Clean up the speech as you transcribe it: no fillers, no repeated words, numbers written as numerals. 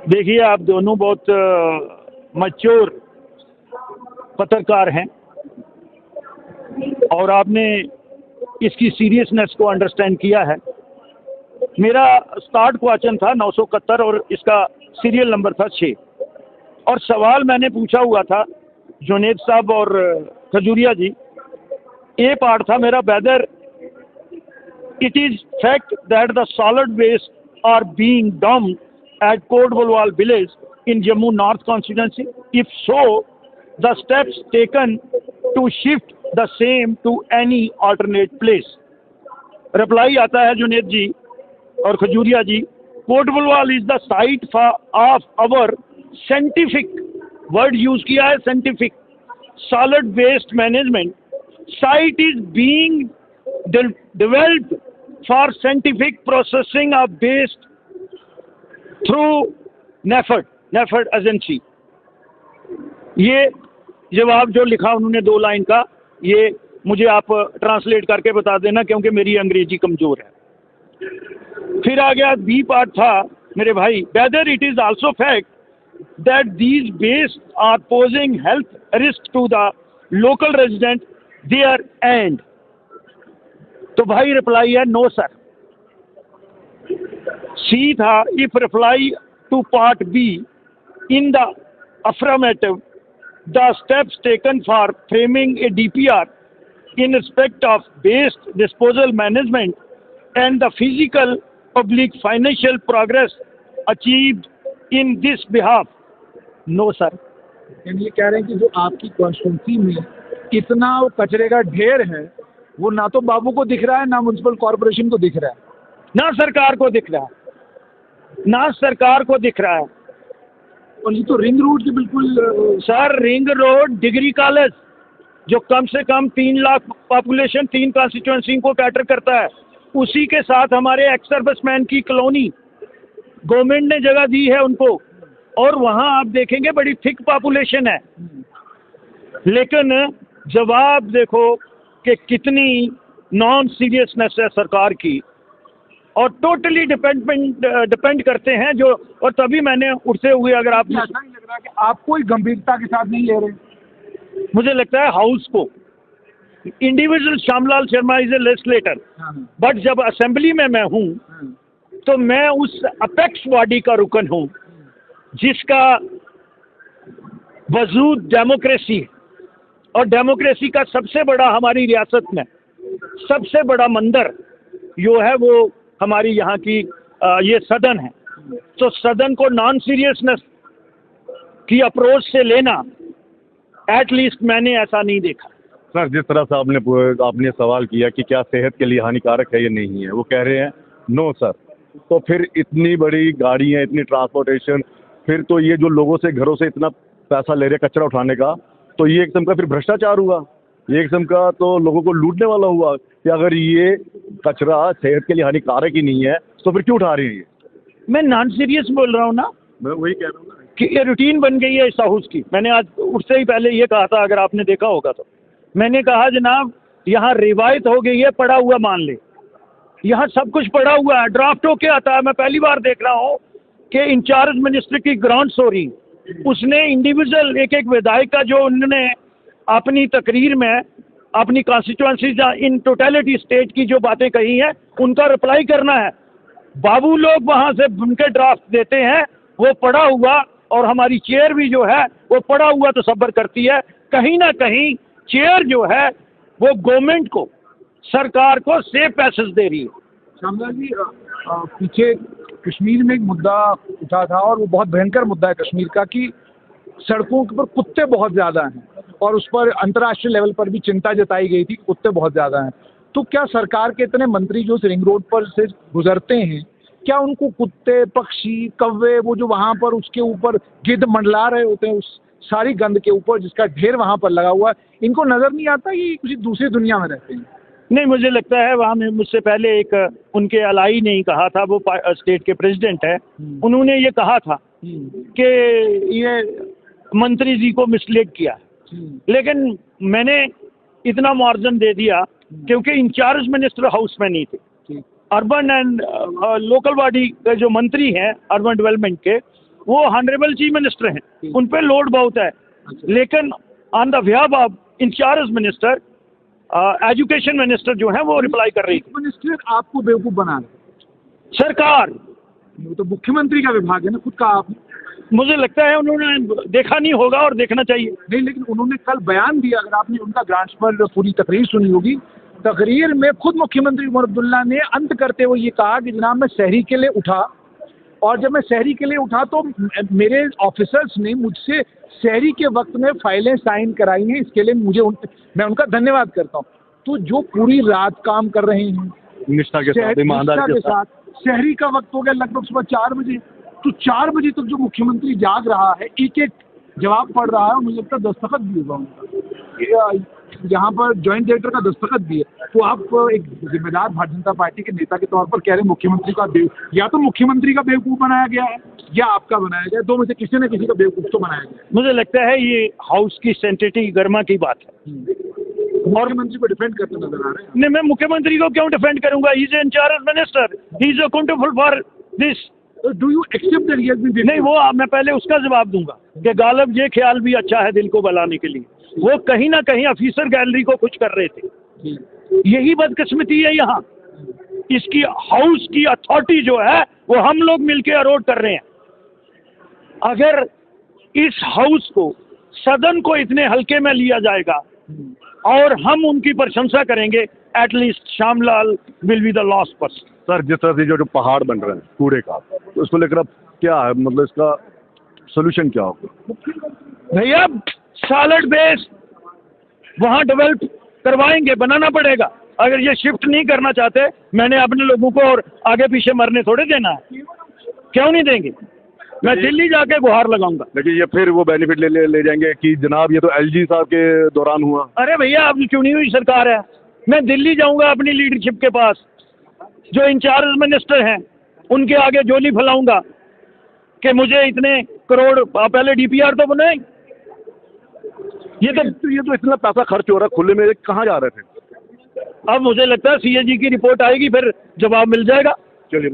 देखिए, आप दोनों बहुत मैच्योर पत्रकार हैं और आपने इसकी सीरियसनेस को अंडरस्टैंड किया है। मेरा स्टार्ट क्वेश्चन था 971 और इसका सीरियल नंबर था 6 और सवाल मैंने पूछा हुआ था जुनेद साहब और खजूरिया जी। ए पार्ट था मेरा, whether it is fact that the solid waste are being dumped at Kodwalwal village in Jammu North constituency. If so, the steps taken to shift the same to any alternate place. Reply आता है जुनेद जी और खजूरिया जी, Kodwalwal is the site of our scientific, word use किया है scientific, solid waste management. Site is being developed for scientific processing of waste through NAFED agency. ये जवाब जो लिखा उन्होंने 2 लाइन का, ये मुझे आप ट्रांसलेट करके बता देना क्योंकि मेरी अंग्रेजी कमज़ोर है। फिर आ गया बी पार्ट था मेरे भाई, whether it is also fact that these waste are posing health risk to the local resident there and. तो भाई रिप्लाई है नो सर। सी था, if reply to part B in the affirmative the steps taken for framing a DPR in respect of waste disposal management and the physical public financial progress achieved in this behalf, no sir. ये कह रहे हैं कि जो आपकी constituency में इतना कचरे का ढेर है वो ना तो बाबू को दिख रहा है, ना म्युनिसिपल कॉर्पोरेशन को दिख रहा है, ना सरकार को दिख रहा है, ना सरकार को दिख रहा है। और ये तो रिंग रोड की बिल्कुल sir, ring road degree college जो कम से कम 3 लाख पॉपुलेशन 3 कॉन्स्टिट्यूंसी को कैटर करता है, उसी के साथ हमारे एक्स सर्विसमैन की कॉलोनी गवर्नमेंट ने जगह दी है उनको, और वहाँ आप देखेंगे बड़ी थिक पॉपुलेशन है। लेकिन जवाब देखो कि कितनी नॉन सीरियसनेस है सरकार की, और टोटली डिपेंड करते हैं जो, और तभी मैंने उठते हुए, अगर आप ऐसा नहीं लग रहा कि आप कोई गंभीरता के साथ नहीं ले रहे? मुझे लगता है हाउस को, individual Shyamlal Sharma is a legislator, but जब असेंबली में मैं हूँ तो मैं उस अपेक्स बॉडी का रुकन हूँ जिसका वजूद डेमोक्रेसी है, और डेमोक्रेसी का सबसे बड़ा हमारी रियासत में सबसे बड़ा मंदिर जो है वो हमारी यहाँ की ये सदन है। तो सदन को नॉन सीरियसनेस की अप्रोच से लेना, एटलीस्ट मैंने ऐसा नहीं देखा। सर, जिस तरह से आपने सवाल किया कि क्या सेहत के लिए हानिकारक है या नहीं है, वो कह रहे हैं नो सर। तो फिर इतनी बड़ी गाड़ियाँ, इतनी ट्रांसपोर्टेशन, फिर तो ये जो लोगों से घरों से इतना पैसा ले रहे कचरा उठाने का, तो ये एक किस्म का फिर भ्रष्टाचार हुआ, ये एक किस्म का तो लोगों को लूटने वाला हुआ कि अगर ये कचरा सेहत के लिए हानिकारक ही नहीं है तो फिर क्यों उठा रही है ये? मैं नॉन सीरियस बोल रहा हूँ ना, मैं वही कह रहा हूँ ना कि ये रूटीन बन गई है इस हाउस की। मैंने आज उससे ही पहले ये कहा था, अगर आपने देखा होगा तो मैंने कहा जनाब यहाँ रिवायत हो गई है, पड़ा हुआ मान ले, यहाँ सब कुछ पड़ा हुआ है, ड्राफ्ट होके आता है। मैं पहली बार देख रहा हूँ कि इंचार्ज मिनिस्टर की ग्रांट्स हो रही, उसने इंडिविजुअल एक एक विधायक का जो उन्होंने अपनी तकरीर में अपनी कॉन्स्टिट्यूंसी इन टोटलिटी स्टेट की जो बातें कही हैं उनका रिप्लाई करना है। बाबू लोग वहाँ से उनके ड्राफ्ट देते हैं, वो पड़ा हुआ, और हमारी चेयर भी जो है वो पड़ा हुआ तो सब्र करती है। कहीं ना कहीं चेयर जो है वो गवर्नमेंट को, सरकार को सेफ पैसेज दे रही है। श्यामलाल जी, पीछे कश्मीर में एक मुद्दा उठा था और वो बहुत भयंकर मुद्दा है कश्मीर का, कि सड़कों पर कुत्ते बहुत ज़्यादा हैं और उस पर अंतर्राष्ट्रीय लेवल पर भी चिंता जताई गई थी, कुत्ते बहुत ज़्यादा हैं। तो क्या सरकार के इतने मंत्री जो रिंग रोड पर से गुजरते हैं, क्या उनको कुत्ते, पक्षी, कौवे, वो जो वहाँ पर उसके ऊपर गिद्ध मंडला रहे होते हैं उस सारी गंद के ऊपर जिसका ढेर वहाँ पर लगा हुआ है, इनको नज़र नहीं आता ये किसी दूसरी दुनिया में रहते हैं? नहीं, मुझे लगता है वहाँ में मुझसे पहले एक उनके अलाई ने ही कहा था, वो स्टेट के प्रेसिडेंट है, उन्होंने ये कहा था कि ये मंत्री जी को मिसलीड किया, लेकिन मैंने इतना मार्जिन दे दिया क्योंकि इंचार्ज मिनिस्टर हाउस में नहीं थे। अर्बन एंड लोकल बॉडी के जो मंत्री हैं अर्बन डेवलपमेंट के, वो ऑनरेबल चीफ मिनिस्टर हैं, उन पे लोड बहुत है। लेकिन on the behalf of in-charge minister, education minister जो है वो रिप्लाई कर रही थी। मिनिस्टर आपको बेवकूफ बना रहे, सरकार, वो तो मुख्यमंत्री का विभाग है ना, खुद कहा आपने। मुझे लगता है उन्होंने देखा नहीं होगा और देखना चाहिए। नहीं, लेकिन उन्होंने कल बयान दिया, अगर आपने उनका ग्रांट्स पर पूरी तकरीर सुनी होगी, तकरीर में खुद मुख्यमंत्री उमर अब्दुल्ला ने अंत करते हुए ये कहा कि जनाब मैं शहरी के लिए उठा, और जब मैं शहरी के लिए उठा तो मेरे ऑफिसर्स ने मुझसे शहरी के वक्त में फाइलें साइन कराई हैं, इसके लिए मैं उनका धन्यवाद करता हूँ। तो जो पूरी रात काम कर रहे हैं निष्ठा के साथ, ईमानदारी के साथ, शहरी का वक्त हो गया लगभग सुबह 4 बजे, तो 4 बजे तक जो मुख्यमंत्री जाग रहा है, एक एक जवाब पढ़ रहा है, मुझे लगता है दस्तखत भी होगा उनका, यहाँ पर जॉइंट डायरेक्टर का दस्तखत भी है। तो आप एक जिम्मेदार भारतीय जनता पार्टी के नेता के तौर पर कह रहे हैं मुख्यमंत्री का या तो मुख्यमंत्री का बेवकूफ़ बनाया गया है या आपका बनाया गया है, दो में से किसी न किसी का बेवकूफ़ तो बनाया गया है। मुझे लगता है ये हाउस की सेंसिटिव गर्मा की बात है और मुख्यमंत्री को डिफेंड करते नजर आ रहे हैं। नहीं, मैं मुख्यमंत्री को क्यों डिफेंड करूंगा? He is in-charge minister, he is accountable for this. Do you accept that he has been? नहीं, वो मैं पहले उसका जवाब दूंगा कि गालिब ये ख्याल भी अच्छा है दिल को बहलाने के लिए, वो कहीं ना कहीं ऑफिसर गैलरी को कुछ कर रहे थे। यही बदकिस्मती है यहाँ, इसकी हाउस की अथॉरिटी जो है वो हम लोग मिलके अरोड कर रहे हैं। अगर इस हाउस को, सदन को इतने हल्के में लिया जाएगा और हम उनकी प्रशंसा करेंगे, at least Shyamlal will be the last person. Sir, जिस तरह से जो पहाड़ बन रहे हैं कूड़े का, तो उसको लेकर अब क्या है, मतलब इसका सोल्यूशन क्या होगा? भैया सॉलिड बेस वहाँ डेवलप करवाएंगे, बनाना पड़ेगा। अगर ये शिफ्ट नहीं करना चाहते, मैंने अपने लोगों को और आगे पीछे मरने थोड़े देना है, क्यों नहीं देंगे? मैं दिल्ली जाके गुहार लगाऊंगा। लेकिन ये फिर वो बेनिफिट ले जाएंगे कि जनाब ये तो एलजी साहब के दौरान हुआ। अरे भैया, अब चुनी हुई सरकार है, मैं दिल्ली जाऊंगा अपनी लीडरशिप के पास, जो इंचार्ज मिनिस्टर हैं उनके आगे जोली फैलाऊंगा कि मुझे इतने करोड़, पहले डीपीआर तो बने। ये तो इतना पैसा खर्च हो रहा है खुले में, कहाँ जा रहे थे? अब मुझे लगता है सीएजी की रिपोर्ट आएगी, फिर जवाब मिल जाएगा।